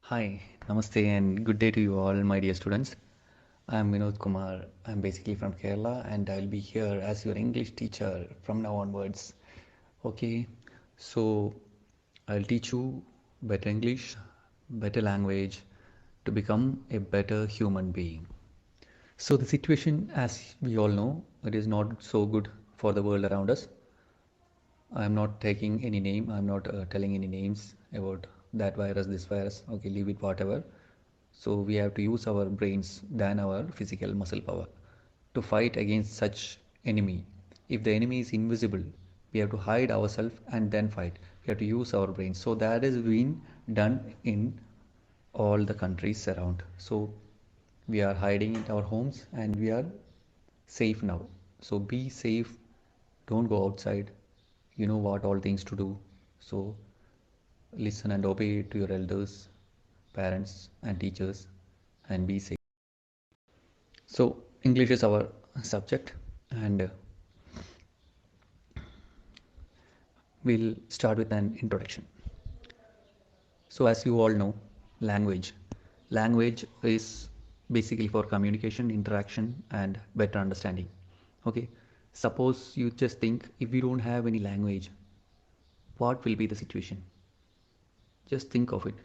Hi, namaste, and good day to you all, my dear students. I'm Vinod Kumar. I'm basically from Kerala, and I'll be here as your English teacher from now onwards. Okay, so I'll teach you better English, better language to become a better human being. So, the situation, as we all know, it is not so good for the world around us. I'm not taking any name, I'm not telling any names about that virus, this virus. Okay, leave it, whatever. So we have to use our brains than our physical muscle power to fight against such enemy. If the enemy is invisible, we have to hide ourselves and then fight. We have to use our brains. So that is being done in all the countries around. So we are hiding in our homes and we are safe now. So be safe. Don't go outside. You know what all things to do. So listen and obey to your elders, parents, and teachers, and be safe. So, English is our subject, and we'll start with an introduction. So, as you all know, language. Language is basically for communication, interaction, and better understanding. Okay, suppose you just think if we don't have any language, what will be the situation? Just think of it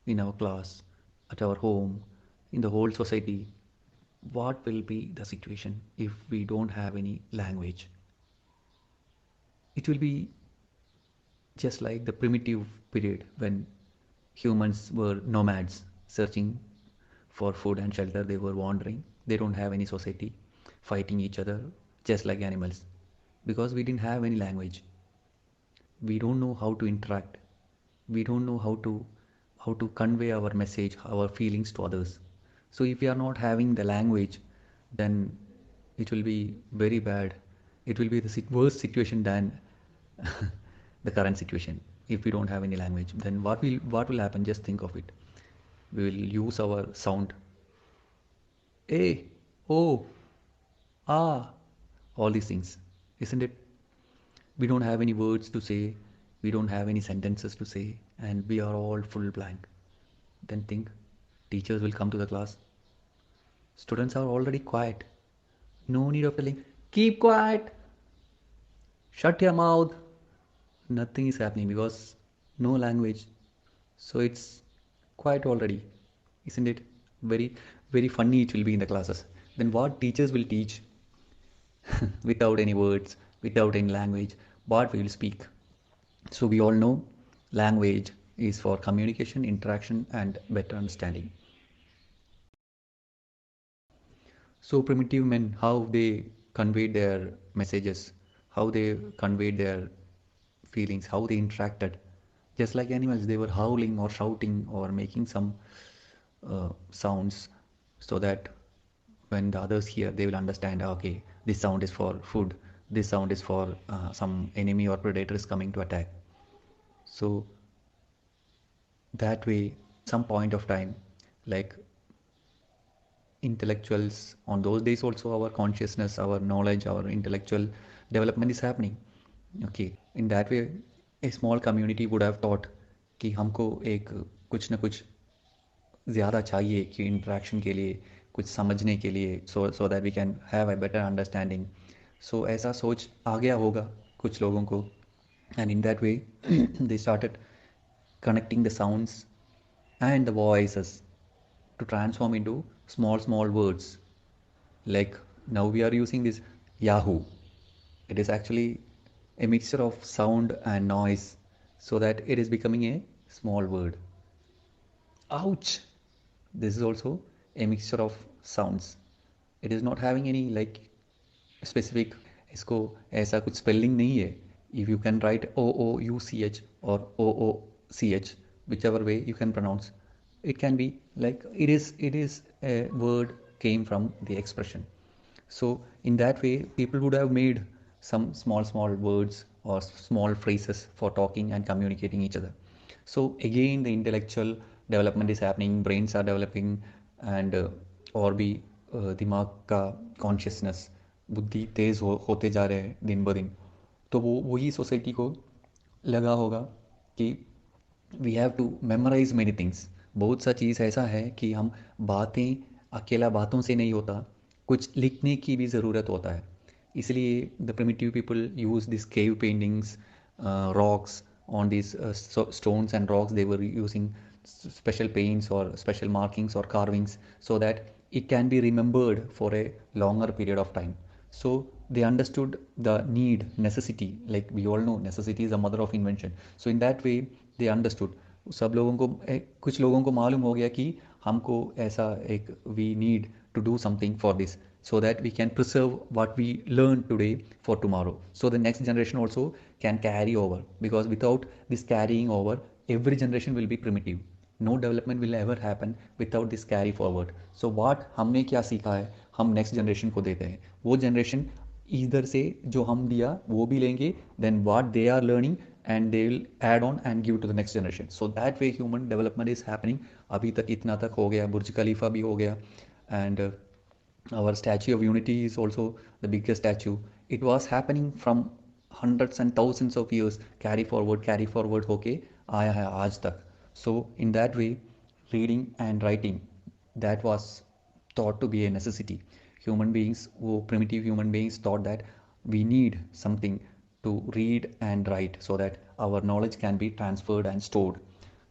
in our class, at our home, in the whole society. What will be the situation if we don't have any language? It will be just like the primitive period when humans were nomads searching for food and shelter. They were wandering. They don't have any society, fighting each other just like animals because we didn't have any language. We don't know how to interact. We don't know how to convey our message, our feelings to others. So if we are not having the language, then it will be very bad. It will be the worst situation than the current situation. If we don't have any language, then what will happen? Just think of it. We will use our sound, a, oh, ah, all these things, isn't it? We don't have any words to say, we don't have any sentences to say, and we are all full blank. Then think, teachers will come to the class. Students are already quiet. No need of telling, keep quiet, shut your mouth. Nothing is happening because no language. So it's quiet already, isn't it? Very, very funny it will be in the classes. Then what teachers will teach without any words, without any language, what we will speak. So we all know language is for communication, interaction, and better understanding. So primitive men, how they conveyed their messages, how they conveyed their feelings, how they interacted. Just like animals, they were howling or shouting or making some sounds so that when the others hear, they will understand, okay, this sound is for food, this sound is for some enemy or predator is coming to attack. So that way, some point of time, like intellectuals on those days also our consciousness, our knowledge, our intellectual development is happening. Okay, in that way a small community would have thought कि हमको एक कुछ ना कुछ ज़्यादा चाहिए कि interaction के लिए कुछ समझने के लिए so that we can have a better understanding. So ऐसा सोच आ गया होगा कुछ लोगों को, and in that way they started connecting the sounds and the voices to transform into small small words. Like now we are using this Yahoo. It is actually a mixture of sound and noise so that it is becoming a small word. Ouch! This is also a mixture of sounds. It is not having any like specific, इसको ऐसा कुछ spelling नहीं है. If you can write OOUCH or OOCH, whichever way you can pronounce, it can be like it is a word came from the expression. So in that way, people would have made some small small words or small phrases for talking and communicating each other. So again, the intellectual development is happening, brains are developing, and और भी दिमाग का consciousness, बुद्धि तेज होते जा रहे हैं दिन ब दिन. तो वो वही सोसाइटी को लगा होगा कि we have to memorise many things. बहुत सा चीज़ ऐसा है कि हम बातें अकेला बातों से नहीं होता, कुछ लिखने की भी ज़रूरत होता है। इसलिए the primitive people use this cave paintings, rocks on these stones and rocks. They were using special paints or special markings or carvings so that it can be remembered for a longer period of time. So they understood the need, necessity. Like we all know, necessity is the mother of invention. So in that way they understood. सब लोगों को कुछ लोगों को मालूम हो गया कि हमको ऐसा एक we need to do something for this, so that we can preserve what we learn today for tomorrow, so the next generation also can carry over, because without this carrying over, every generation will be primitive. No development will ever happen without this carry forward. So what हमने क्या सीखा है, हम next generation को देते हैं, वो generation इधर से जो हम दिया वो भी लेंगे, then what they are learning and they will add on and give to the next generation. So that way human development is happening. अभी तक इतना तक हो गया, बुर्ज खलीफा भी हो गया, and our statue of unity is also the biggest statue. It was happening from hundreds and thousands of years, carry forward होके आया है आज तक. So in that way, reading and writing, that was thought to be a necessity. Human beings, वो primitive human beings thought that we need something to read and write so that our knowledge can be transferred and stored.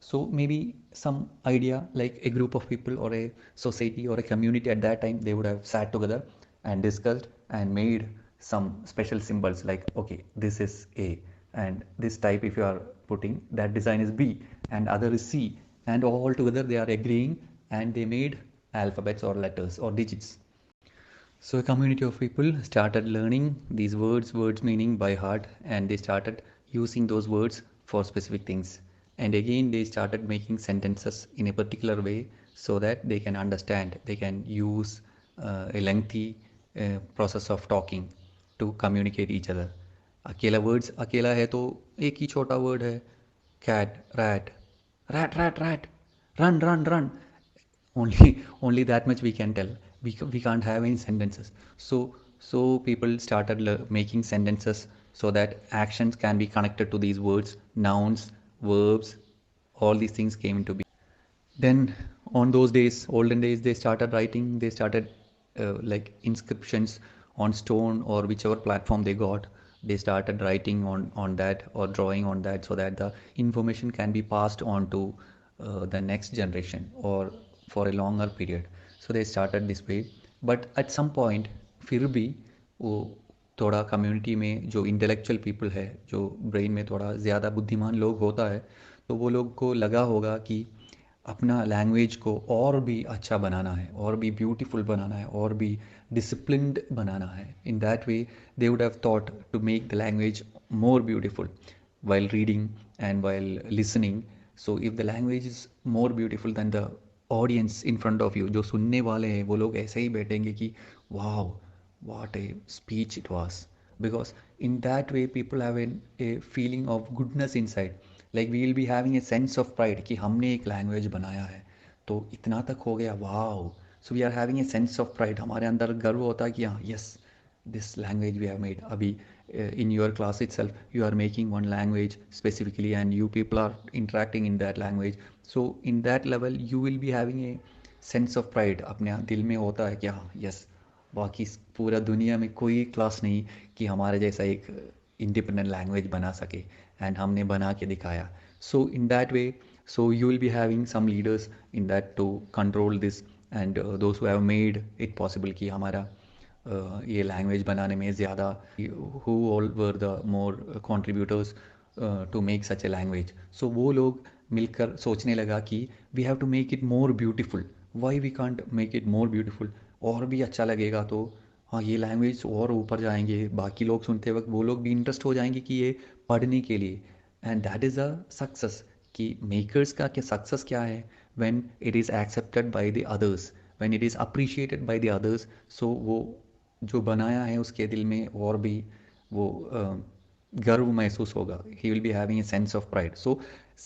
So maybe some idea, like a group of people or a society or a community at that time, they would have sat together and discussed and made some special symbols like, okay, this is A, and this type if you are putting, that design is B, and other is C, and all together they are agreeing and they made alphabets or letters or digits. So a community of people started learning these words meaning by heart, and they started using those words for specific things. And again, they started making sentences in a particular way so that they can understand, they can use a lengthy process of talking to communicate each other. अकेला words अकेला है तो एक ही छोटा word है, cat, rat, rat, rat, rat, run, run. Only that much we can tell. We can't have any sentences. So people started making sentences so that actions can be connected to these words, nouns, verbs, all these things came into being. Then on those days, olden days, they started writing, they started like inscriptions on stone or whichever platform they got. They started writing on that or drawing on that so that the information can be passed on to the next generation or for a longer period. So they started this way. But at some point, फिर भी वो थोड़ा community में जो intellectual people है, जो brain में थोड़ा ज़्यादा बुद्धिमान लोग होता है, तो वो लोग को लगा होगा कि अपना लैंग्वेज को और भी अच्छा बनाना है, और भी ब्यूटीफुल बनाना है, और भी डिसिप्लिन्ड बनाना है. In that way they would have thought to make the language more beautiful while reading and while listening. So if the language is more beautiful than the audience in front of you, जो सुनने वाले हैं वो लोग ऐसे ही बैठेंगे कि wow, what a speech it was, because in that way people have a feeling of goodness inside. Like we will be having a sense of pride कि हमने एक लैंग्वेज बनाया है, तो इतना तक हो गया, wow. So we are having a sense of pride, हमारे अंदर गर्व होता है कि हाँ, yes, this language we have made. Abhi, in your class itself, you are making one language specifically and you people are interacting in that language. So in that level, you will be having a sense of pride. अपने दिल में होता है कि हाँ, yes, बाकी पूरा दुनिया में कोई क्लास नहीं कि हमारे जैसा एक इंडिपेंडेंट लैंग्वेज बना सके, एंड हमने बना के दिखाया. So in that way, so you will be having some leaders in that to control this, and those who have made it possible कि हमारा ये लैंग्वेज बनाने में ज़्यादा, who all were the more contributors to make such a language. So वो लोग मिलकर सोचने लगा कि we have to make it more beautiful. Why we can't make it more beautiful, और भी अच्छा लगेगा तो हाँ, ये लैंग्वेज और ऊपर जाएंगे, बाकी लोग सुनते वक्त वो लोग भी इंटरेस्ट हो जाएंगे कि ये पढ़ने के लिए. And that is a success. कि मेकर्स का क्या सक्सेस क्या है, when it is accepted by the others, when it is appreciated by the others. So वो जो बनाया है उसके दिल में और भी वो गर्व महसूस होगा. He will be having a sense of pride. So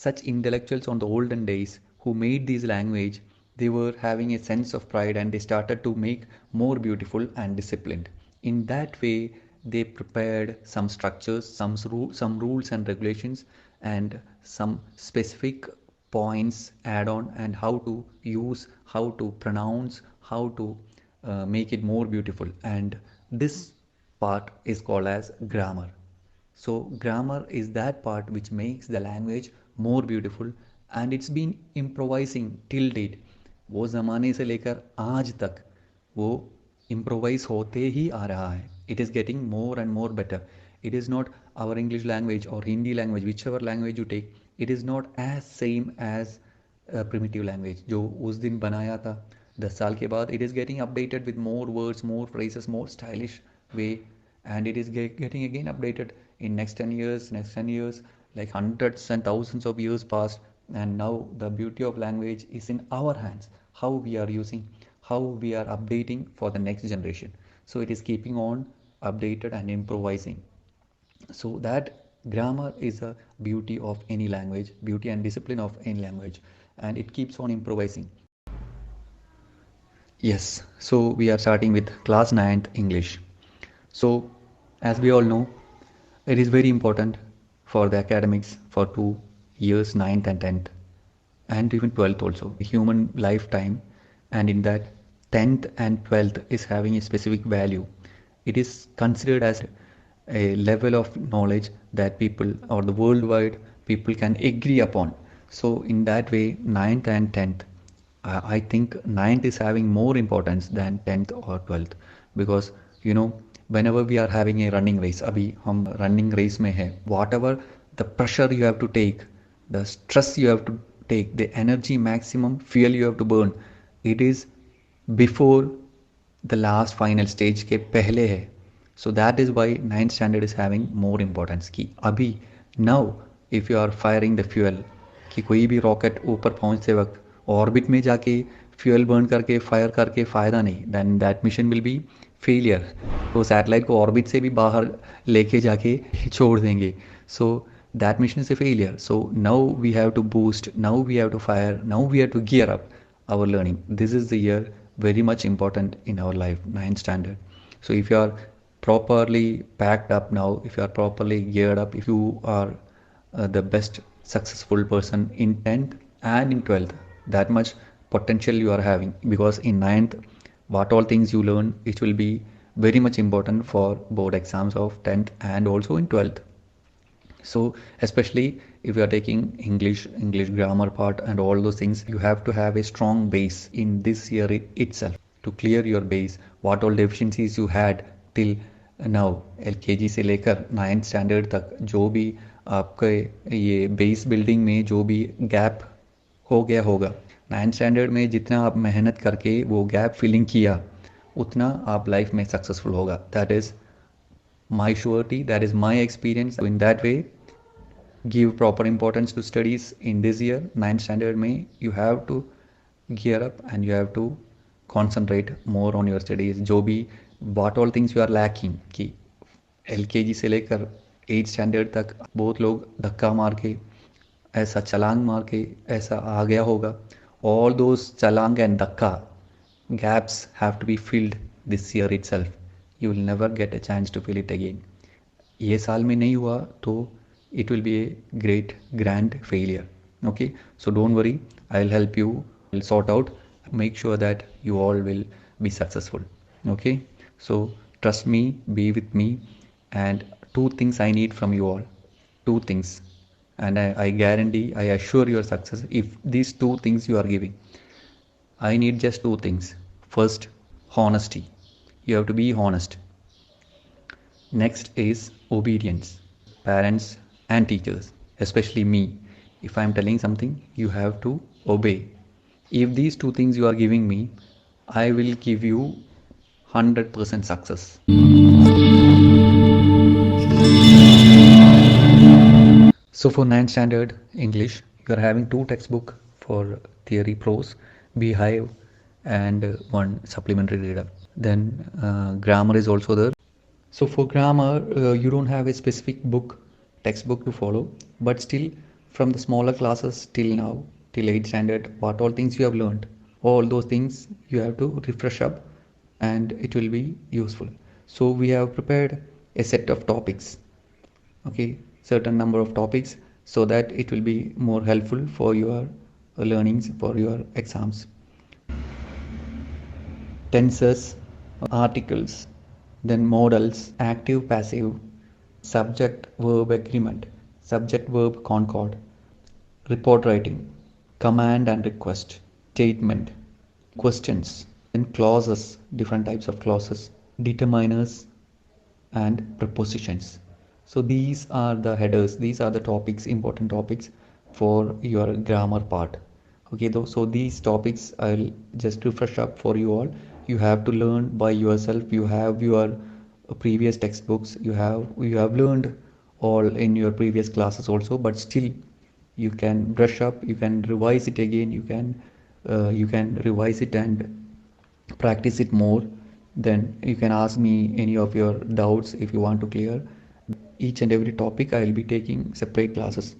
such intellectuals on the olden days who made these language, they were having a sense of pride and they started to make more beautiful and disciplined. In that way, they prepared some structures, some rules and regulations, and some specific points add on and how to use, how to pronounce, how to make it more beautiful. And this part is called as grammar. So grammar is that part which makes the language more beautiful, and it's been improvising till date. वो ज़माने से लेकर आज तक वो improvise होते ही आ रहा है. It is getting more and more better. It is not our English language or Hindi language, whichever language you take, it is not as same as primitive language जो उस दिन बनाया था 10 साल के बाद. It is getting updated with more words, more phrases, more stylish way, and it is getting again updated in next 10 years, like hundreds and thousands of years past. And now the beauty of language is in our hands, how we are using, how we are updating for the next generation. So it is keeping on updated and improvising. So that grammar is a beauty of any language, beauty and discipline of any language, and it keeps on improvising. Yes, so we are starting with class 9th English. So as we all know, it is very important for the academics for 2 years, 9th and 10th, and even 12th also, human lifetime. And in that, 10th and 12th is having a specific value. It is considered as a level of knowledge that people or the worldwide people can agree upon. So in that way, 9th and 10th, I think 9th is having more importance than 10th or 12th, because whenever we are having a running race, अभी हम running race में है, whatever the pressure you have to take, the stress you have to take, the energy maximum fuel you have to burn, it is before the last final stage के पहले है. So that is why 9th standard is having more importance कि अभी now if you are firing the fuel, कि कोई भी rocket ऊपर पहुंचते वक्त ऑर्बिट में जाके फ्यूल बर्न करके फायर करके फ़ायदा नहीं, then that mission will be failure. तो सैटेलाइट को ऑर्बिट से भी बाहर लेके जाके छोड़ देंगे. So that mission is a failure. So now we have to boost, now we have to fire, now we have to gear up our learning. This is the year very much important in our life, 9th standard. So if you are properly packed up now, if you are properly geared up, if you are the best successful person in 10th and in 12th, that much potential you are having, because in 9th what all things you learn, it will be very much important for board exams of 10th and also in 12th. So especially if you are taking English grammar part and all those things, you have to have a strong base in this year itself to clear your base. What all deficiencies you had till now, LKG से लेकर 9th standard तक, जो भी आपके ये base building में जो भी गैप हो गया होगा, 9th स्टैंडर्ड में जितना आप मेहनत करके वो गैप फिलिंग किया, उतना आप लाइफ में सक्सेसफुल होगा. That is my surety, that is my experience. In that way, give proper importance to studies in this year. 9th standard में you have to gear up and you have to concentrate more on your studies. जो भी what all things you are lacking, कि LKG से लेकर 8th standard तक बहुत लोग धक्का मार के ऐसा छलांग मार के ऐसा आ गया होगा. All those छलांग and धक्का gaps have to be filled this year itself. You will never get a chance to fill it again. ये साल में नहीं हुआ तो it will be a great grand failure. Okay, so don't worry, I'll help you, I'll sort out, make sure that you all will be successful. Okay, so trust me, be with me, and 2 things I need from you all, 2 things, and I guarantee, I assure your success if these 2 things you are giving. I need just 2 things. First, honesty. You have to be honest. Next is obedience. Parents and teachers, especially me, if I am telling something, you have to obey. If these 2 things you are giving me, I will give you 100% success. So for 9th standard English, you are having 2 textbooks for theory prose, Beehive and 1 supplementary reader. Then grammar is also there. So for grammar, you don't have a specific textbook to follow, but still from the smaller classes till now, till 8th standard, what all things you have learned, all those things you have to refresh up and it will be useful. So we have prepared a set of topics, okay, certain number of topics, so that it will be more helpful for your learnings for your exams. Tenses, articles, then modals, active, passive, subject verb agreement, subject verb concord, report writing, command and request, statement, questions, then clauses, different types of clauses, determiners, and prepositions. So these are the headers, these are the topics, important topics for your grammar part. Okay, though, so these topics I'll just refresh up for you all. You have to learn by yourself. You have your previous textbooks, you have learned all in your previous classes also, but still you can brush up, you can revise it again, you can revise it and practice it more. Then you can ask me any of your doubts if you want to clear. Each and every topic I will be taking separate classes.